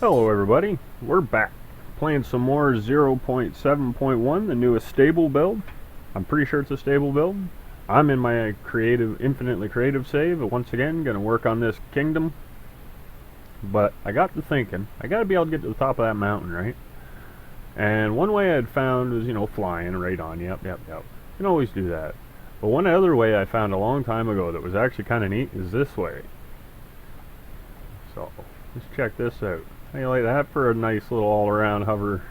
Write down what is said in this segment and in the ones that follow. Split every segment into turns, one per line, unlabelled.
Hello everybody, we're back playing some more 0.7.1, the newest stable build. I'm pretty sure it's a stable build. I'm in my infinitely creative save, once again gonna work on this kingdom. But I got to thinking, I gotta be able to get to the top of that mountain, right? And one way I'd found was, flying right on, yep. You can always do that. But one other way I found a long time ago that was actually kind of neat is this way. So, let's check this out. How do you like that for a nice little all-around hover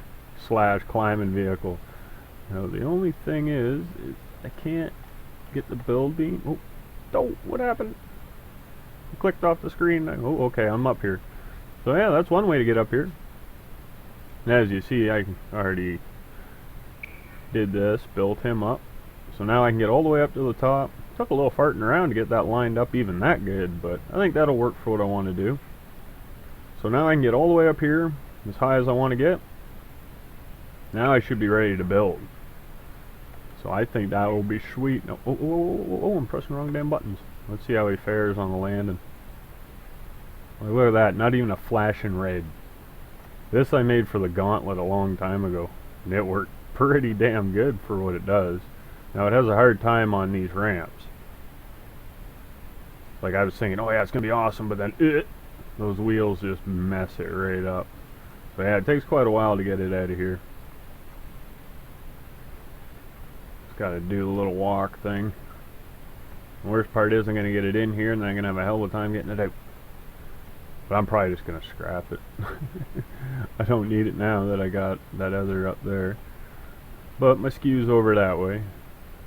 / climbing vehicle? Now the only thing is I can't get the build beam. Oh, what happened? I clicked off the screen. Oh, okay, I'm up here. So yeah, that's one way to get up here. And as you see, I already did this, built him up. So now I can get all the way up to the top. Took a little farting around to get that lined up even that good, but I think that'll work for what I want to do. So now I can get all the way up here, as high as I want to get. Now I should be ready to build. So I think that will be sweet. No, I'm pressing the wrong damn buttons. Let's see how he fares on the landing. Look at that, not even a flashing red. This I made for the gauntlet a long time ago, and it worked pretty damn good for what it does. Now it has a hard time on these ramps. Like I was thinking, oh yeah, it's going to be awesome, but then those wheels just mess it right up. So yeah, it takes quite a while to get it out of here. Just gotta do the little walk thing. The worst part is I'm gonna get it in here and then I'm gonna have a hell of a time getting it out. But I'm probably just gonna scrap it. I don't need it now that I got that other up there. But my skew's over that way.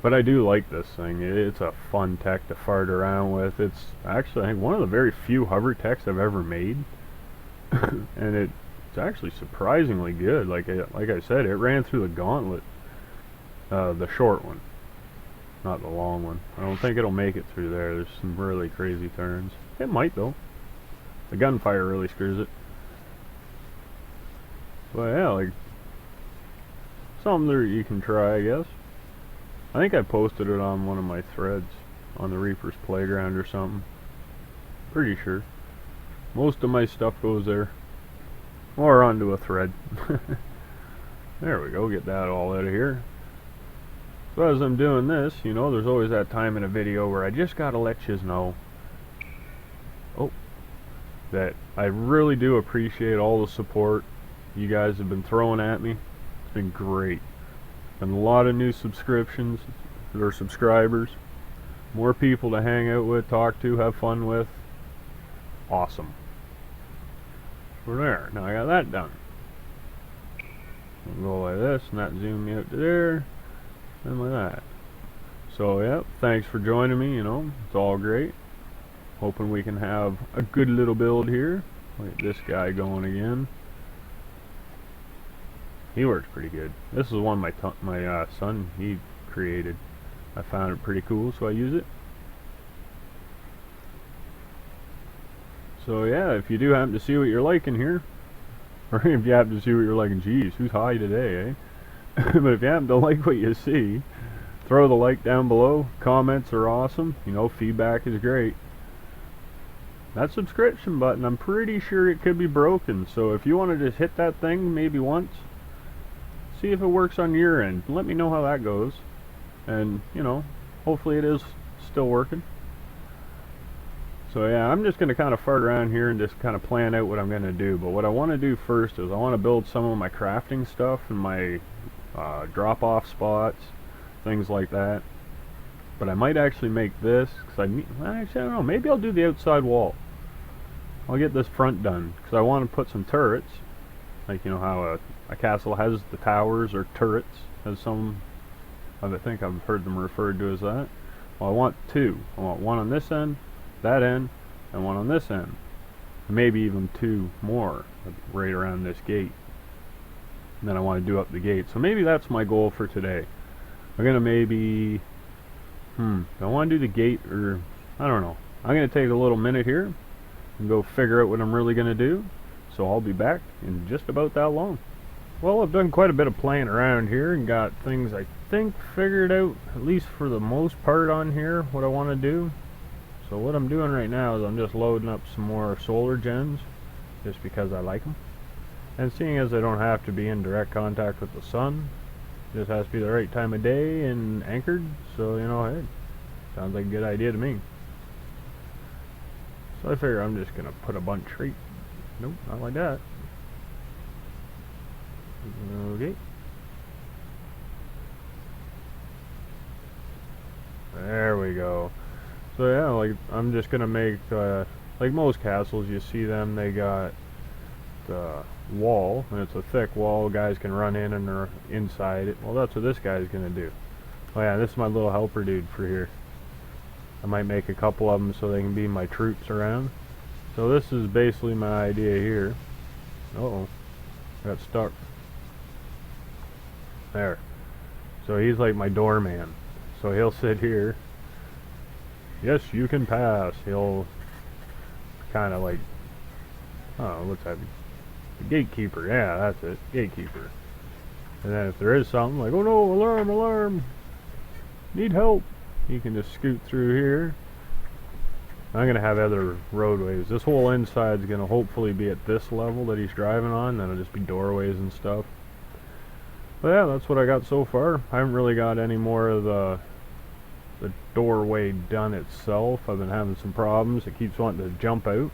But I do like this thing. It's a fun tech to fart around with. It's actually, I think, one of the very few hover techs I've ever made. And it's actually surprisingly good. Like I said, it ran through the gauntlet. The short one. Not the long one. I don't think it'll make it through there. There's some really crazy turns. It might, though. The gunfire really screws it. But yeah, like, something that you can try, I guess. I think I posted it on one of my threads on the Reaper's Playground or something. Pretty sure. Most of my stuff goes there. Or onto a thread. There we go, get that all out of here. So as I'm doing this, there's always that time in a video where I just gotta let you know that I really do appreciate all the support you guys have been throwing at me. It's been great. And a lot of new subscriptions or subscribers, more people to hang out with, talk to, have fun with. Awesome. We're there. Now I got that done. We'll go like this, and that zoom me out to there, and like that. So yeah, thanks for joining me. It's all great. Hoping we can have a good little build here. Look at this guy going again. He works pretty good. This is one my son he created. I found it pretty cool, so I use it. So yeah, if you do happen to see what you're liking here, or if you happen to see what you're liking, geez, who's high today, eh? But if you happen to like what you see, throw the like down below. Comments are awesome. Feedback is great. That subscription button, I'm pretty sure it could be broken. So if you want to just hit that thing maybe once, see if it works on your end. Let me know how that goes. And, hopefully it is still working. So yeah, I'm just going to kind of fart around here and just kind of plan out what I'm going to do. But what I want to do first is I want to build some of my crafting stuff and my drop-off spots, things like that. But I might actually make this, because I don't know, maybe I'll do the outside wall. I'll get this front done, because I want to put some turrets. Like, how a castle has the towers or turrets, as some, I think I've heard them referred to as that. Well, I want two. I want one on this end, that end, and one on this end. Maybe even two more, right around this gate. And then I want to do up the gate. So maybe that's my goal for today. I'm going to maybe, do I want to do the gate, or, I don't know. I'm going to take a little minute here, and go figure out what I'm really going to do. So I'll be back in just about that long. Well, I've done quite a bit of playing around here and got things I think figured out, at least for the most part on here, what I want to do. So what I'm doing right now is I'm just loading up some more solar gens, just because I like them. And seeing as I don't have to be in direct contact with the sun, it just has to be the right time of day and anchored, so you know, hey, sounds like a good idea to me. So I figure I'm just gonna put a bunch right. Nope, not like that. Okay. There we go. So yeah, like I'm just gonna make like most castles you see them, they got the wall, and it's a thick wall, guys can run in and they're inside it. Well, that's what this guy's gonna do. Oh yeah, this is my little helper dude for here. I might make a couple of them so they can be my troops around. So this is basically my idea here. Uh-oh, got stuck. There. So he's like my doorman. So he'll sit here. Yes, you can pass. He'll kind of like, oh, what's that? The gatekeeper. Yeah, that's it. Gatekeeper. And then if there is something like, oh no, alarm, alarm, need help, he can just scoot through here. I'm going to have other roadways. This whole inside is going to hopefully be at this level that he's driving on. Then it'll just be doorways and stuff. But yeah, that's what I got so far. I haven't really got any more of the doorway done itself. I've been having some problems. It keeps wanting to jump out.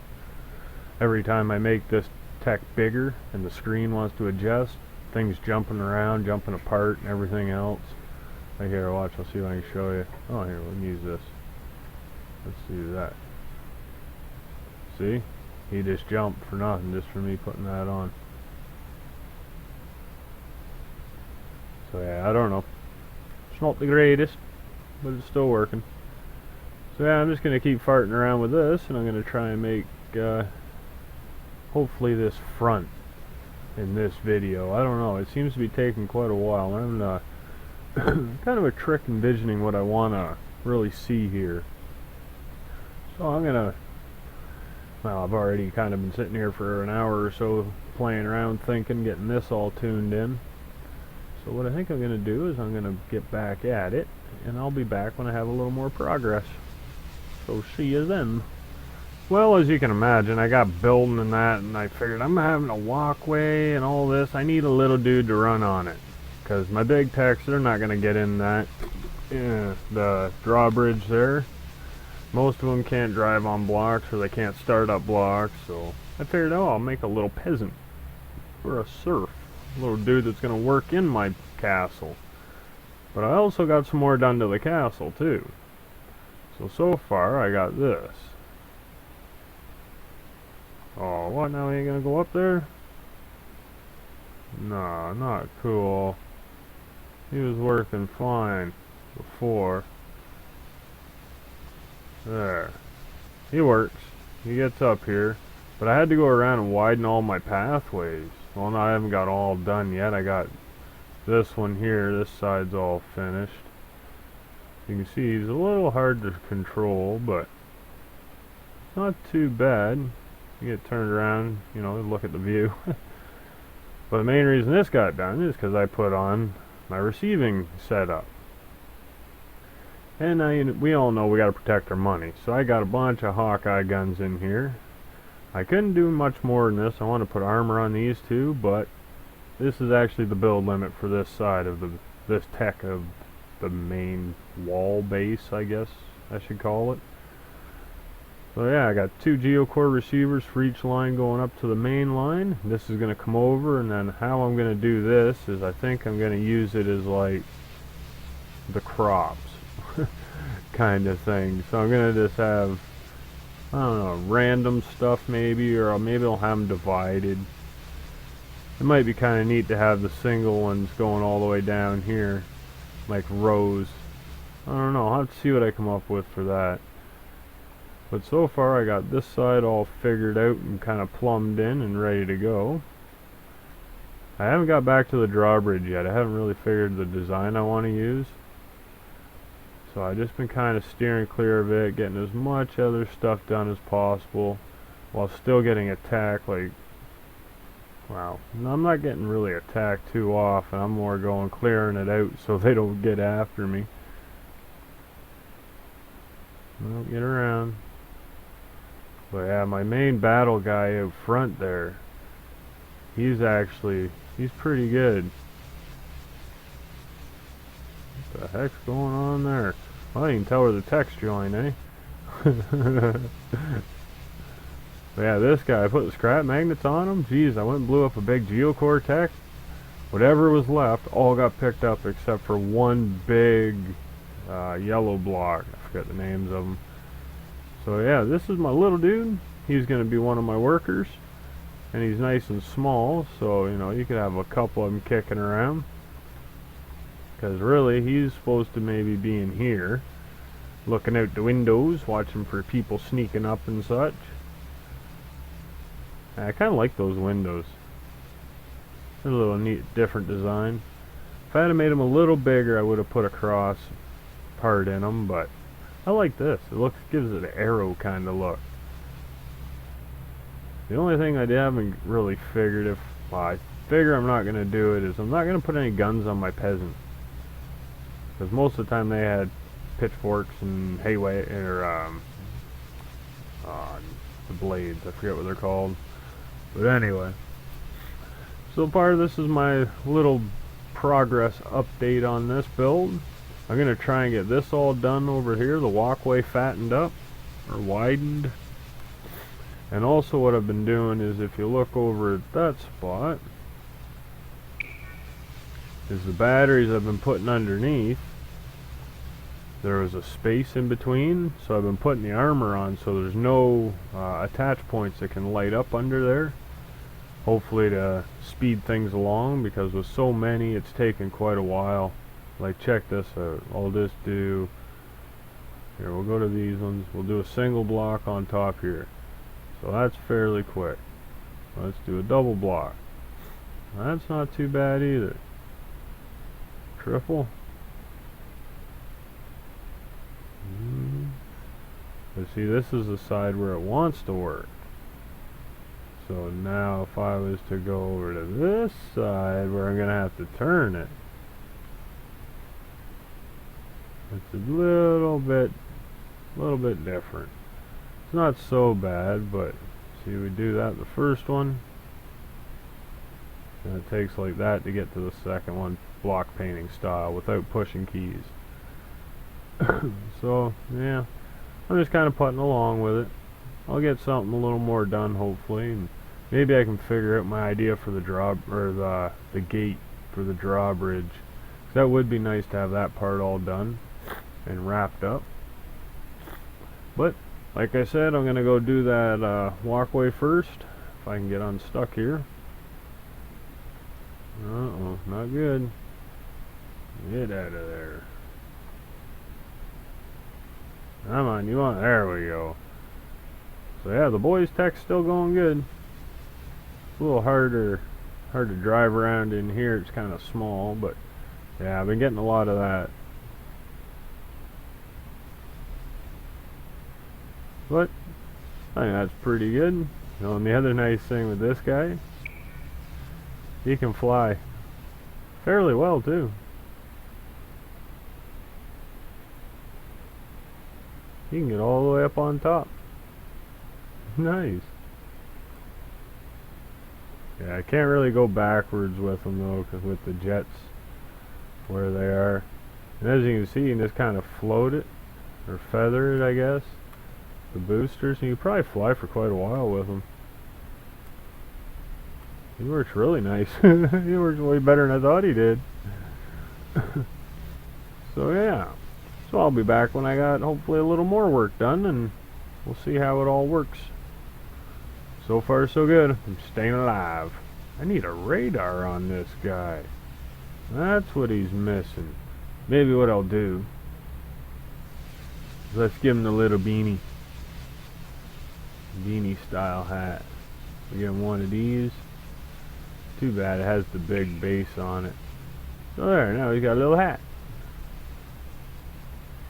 Every time I make this tech bigger and the screen wants to adjust, things jumping around, jumping apart and everything else. Right here, watch, I'll see if I can show you. Oh, here, let me use this. Let's do that. See? He just jumped for nothing, just for me putting that on. So yeah, I don't know. It's not the greatest, but it's still working. So yeah, I'm just going to keep farting around with this, and I'm going to try and make, hopefully this front in this video. I don't know, it seems to be taking quite a while. I'm kind of a trick envisioning what I want to really see here. So I'm going to, well, I've already kind of been sitting here for an hour or so playing around, thinking, getting this all tuned in. So what I think I'm going to do is I'm going to get back at it, and I'll be back when I have a little more progress. So see you then. Well, as you can imagine, I got building and that, and I figured I'm having a walkway and all this. I need a little dude to run on it, because my big techs, they're not going to get in that. Yeah, the drawbridge there. Most of them can't drive on blocks, or they can't start up blocks, so I figured, oh, I'll make a little peasant, or a serf. A little dude that's going to work in my castle. But I also got some more done to the castle, too. So far, I got this. Oh, what, now he ain't going to go up there? No, not cool. He was working fine before. There. He works. He gets up here. But I had to go around and widen all my pathways. Well, no, I haven't got all done yet. I got this one here. This side's all finished. You can see he's a little hard to control, but it's not too bad. You get turned around, you know, look at the view. But the main reason this got done is because I put on my receiving setup. And now we all know we got to protect our money. So I got a bunch of Hawkeye guns in here. I couldn't do much more than this. I want to put armor on these two, but this is actually the build limit for this side of this tech of the main wall base, I guess I should call it. So yeah, I got 2 geocore receivers for each line going up to the main line. This is going to come over, and then how I'm going to do this is I think I'm going to use it as like the crops kind of thing. So I'm going to just have, I don't know, random stuff maybe, or maybe I'll have them divided. It might be kind of neat to have the single ones going all the way down here, like rows. I don't know, I'll have to see what I come up with for that. But so far I got this side all figured out and kind of plumbed in and ready to go. I haven't got back to the drawbridge yet. I haven't really figured the design I want to use. So I've just been kind of steering clear of it, getting as much other stuff done as possible, while still getting attacked. Like, wow, I'm not getting really attacked too often. I'm more going clearing it out so they don't get after me. Well, get around. But yeah, my main battle guy out front there, he's pretty good. What the heck's going on there? Well, you can tell where the text joined, eh? But yeah, this guy, I put the scrap magnets on him. Jeez, I went and blew up a big geocortex. Whatever was left all got picked up except for one big yellow block. I forget the names of them. So yeah, this is my little dude. He's going to be one of my workers. And he's nice and small, so you know, you could have a couple of them kicking around. Because really, he's supposed to maybe be in here, looking out the windows, watching for people sneaking up and such. I kind of like those windows. They're a little neat, different design. If I had made them a little bigger, I would have put a cross part in them, but I like this. It gives it an arrow kind of look. The only thing I haven't really figured, I figure I'm not going to do it, is I'm not going to put any guns on my peasant. Because most of the time they had pitchforks and hayway, or the blades, I forget what they're called. But anyway, so part of this is my little progress update on this build. I'm going to try and get this all done over here, the walkway fattened up, or widened. And also what I've been doing is, if you look over at that spot, is the batteries I've been putting underneath. There was a space in between, so I've been putting the armor on so there's no attach points that can light up under there. Hopefully to speed things along, because with so many it's taken quite a while. Like, check this out. I'll just do, here, we'll go to these ones. We'll do a single block on top here. So that's fairly quick. Let's do a double block. That's not too bad either. Triple. But see, this is the side where it wants to work. So now if I was to go over to this side where I'm going to have to turn it, it's a little bit different. It's not so bad, but see, we do that the first one, and it takes like that to get to the second one, block painting style, without pushing keys. So yeah, I'm just kind of putting along with it. I'll get something a little more done hopefully, and maybe I can figure out my idea for the the gate for the drawbridge. That would be nice to have that part all done and wrapped up. But like I said, I'm gonna go do that walkway first, if I can get unstuck here. Uh-oh, not good. Get out of there. Come on, you want, there we go. So yeah, the boys' tech's still going good. It's a little hard to drive around in here, it's kind of small, but yeah, I've been getting a lot of that. But I think that's pretty good. You know, and the other nice thing with this guy, he can fly fairly well too. He can get all the way up on top. Nice. Yeah, I can't really go backwards with them though, because with the jets where they are. And as you can see, you can just kind of float it, or feather it, I guess. The boosters, and you probably fly for quite a while with them. He works really nice. He works way better than I thought he did. So yeah, so I'll be back when I got hopefully a little more work done, and we'll see how it all works. So far so good. I'm staying alive. I need a radar on this guy. That's what he's missing. Maybe what I'll do, let's give him the little beanie style hat. We get him one of these. Too bad it has the big base on it. So there, now he's got a little hat.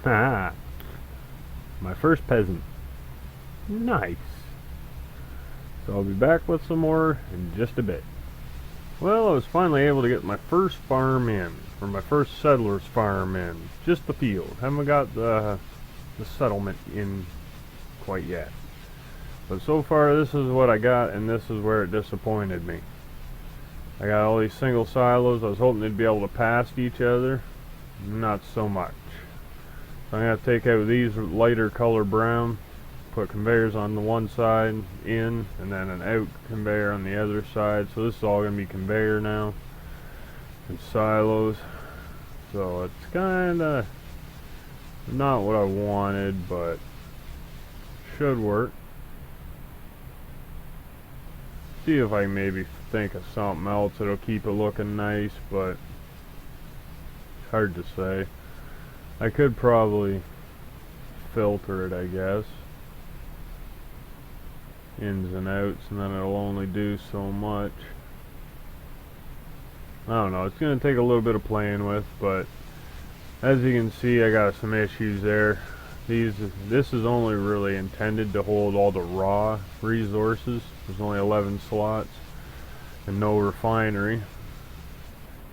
Haha. My first peasant. Nice. So I'll be back with some more in just a bit. Well, I was finally able to get my first farm in, or my first settler's farm in. Just the field. Haven't got the settlement in quite yet. But so far this is what I got, and this is where it disappointed me. I got all these single silos. I was hoping they'd be able to pass each other. Not so much. So I'm going to take out these lighter color brown, put conveyors on the one side in, and then an out conveyor on the other side. So this is all going to be conveyor now and silos. So it's kind of not what I wanted, but should work. See if I can maybe think of something else that'll keep it looking nice, but it's hard to say. I could probably filter it, I guess, ins and outs, and then it'll only do so much. I don't know, it's going to take a little bit of playing with, but as you can see, I got some issues there. This is only really intended to hold all the raw resources. There's only 11 slots and no refinery.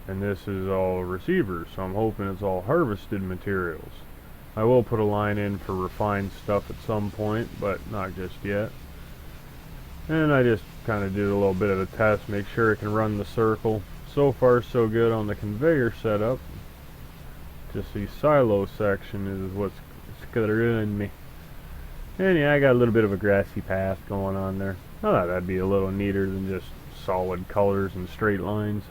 And this is all receivers, so I'm hoping it's all harvested materials. I will put a line in for refined stuff at some point, but not just yet. And I just kind of did a little bit of a test, make sure it can run the circle. So far so good on the conveyor setup. Just the silo section is what's screwing me. And yeah, I got a little bit of a grassy path going on there. I thought that'd be a little neater than just solid colors and straight lines.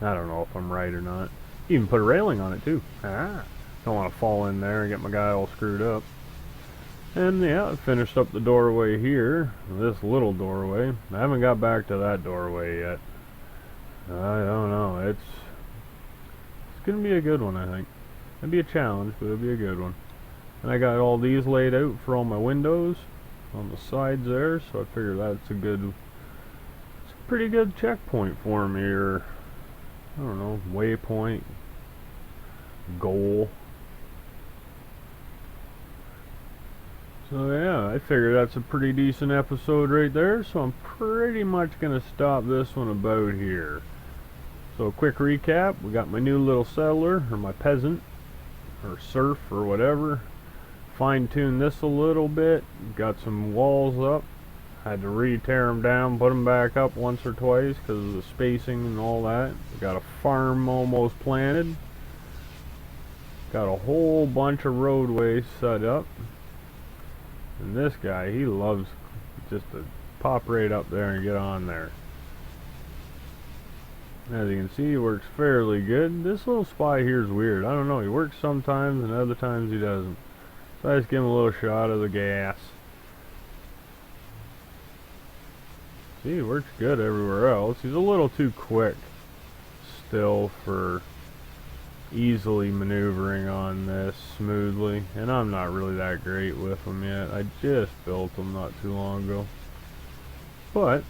I don't know if I'm right or not. Even put a railing on it too. Don't want to fall in there and get my guy all screwed up. And yeah, I finished up the doorway here. This little doorway. I haven't got back to that doorway yet. I don't know. It's gonna be a good one, I think. It'll be a challenge, but it'll be a good one. And I got all these laid out for all my windows on the sides there, so I figure that's it's a pretty good checkpoint for me, or I don't know, waypoint, goal. So yeah, I figure that's a pretty decent episode right there, so I'm pretty much going to stop this one about here. So a quick recap, we got my new little settler, or my peasant, or serf, or whatever. Fine-tuned this a little bit, got some walls up. Had to re-tear them down, put them back up once or twice because of the spacing and all that. Got a farm almost planted. Got a whole bunch of roadways set up. And this guy, he loves just to pop right up there and get on there. As you can see, he works fairly good. This little spot here is weird. I don't know, he works sometimes and other times he doesn't. So I just give him a little shot of the gas. See, he works good everywhere else. He's a little too quick still for easily maneuvering on this smoothly, and I'm not really that great with them yet. I just built them not too long ago. But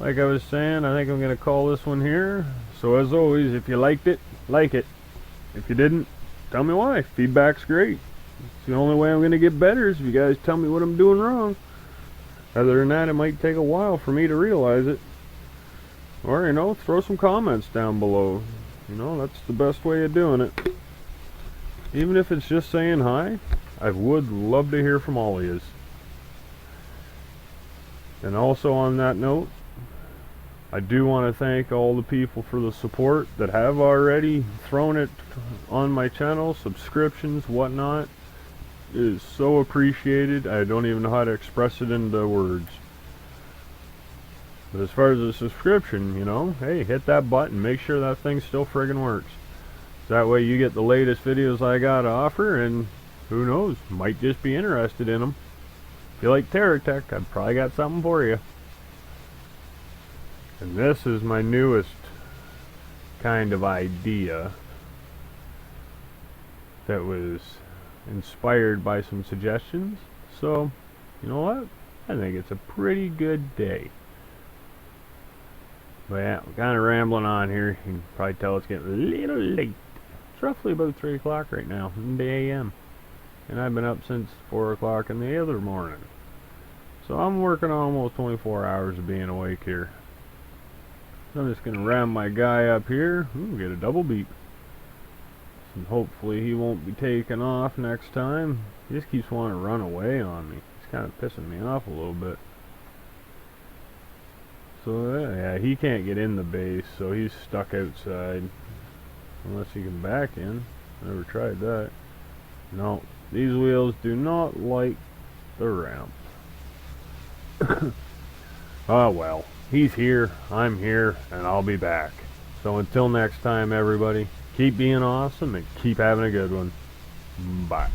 like I was saying, I think I'm going to call this one here. So as always, if you liked it, like it. If you didn't, tell me why. Feedback's great. It's the only way I'm going to get better is if you guys tell me what I'm doing wrong. Other than that, it might take a while for me to realize it. Or, you know, throw some comments down below. You know, that's the best way of doing it. Even if it's just saying hi, I would love to hear from all of yous. And also on that note, I do want to thank all the people for the support that have already thrown it on my channel, subscriptions, whatnot. It is so appreciated. I don't even know how to express it into words. But as far as the subscription, you know, hey, hit that button. Make sure that thing still friggin' works. That way you get the latest videos I got to offer, and who knows, might just be interested in them. If you like Terra Tech, I've probably got something for you. And this is my newest kind of idea that was inspired by some suggestions. So, you know what? I think it's a pretty good day. But yeah, we're kind of rambling on here. You can probably tell it's getting a little late. It's roughly about 3 o'clock right now in the AM. And I've been up since 4 o'clock in the other morning. So I'm working almost 24 hours of being awake here. So I'm just going to ram my guy up here. Ooh, get a double beep. And hopefully he won't be taken off next time. He just keeps wanting to run away on me. It's kind of pissing me off a little bit. So yeah, he can't get in the base, so he's stuck outside. Unless he can back in. Never tried that. No, these wheels do not like the ramp. Oh well, he's here, I'm here, and I'll be back. So until next time, everybody, keep being awesome and keep having a good one. Bye.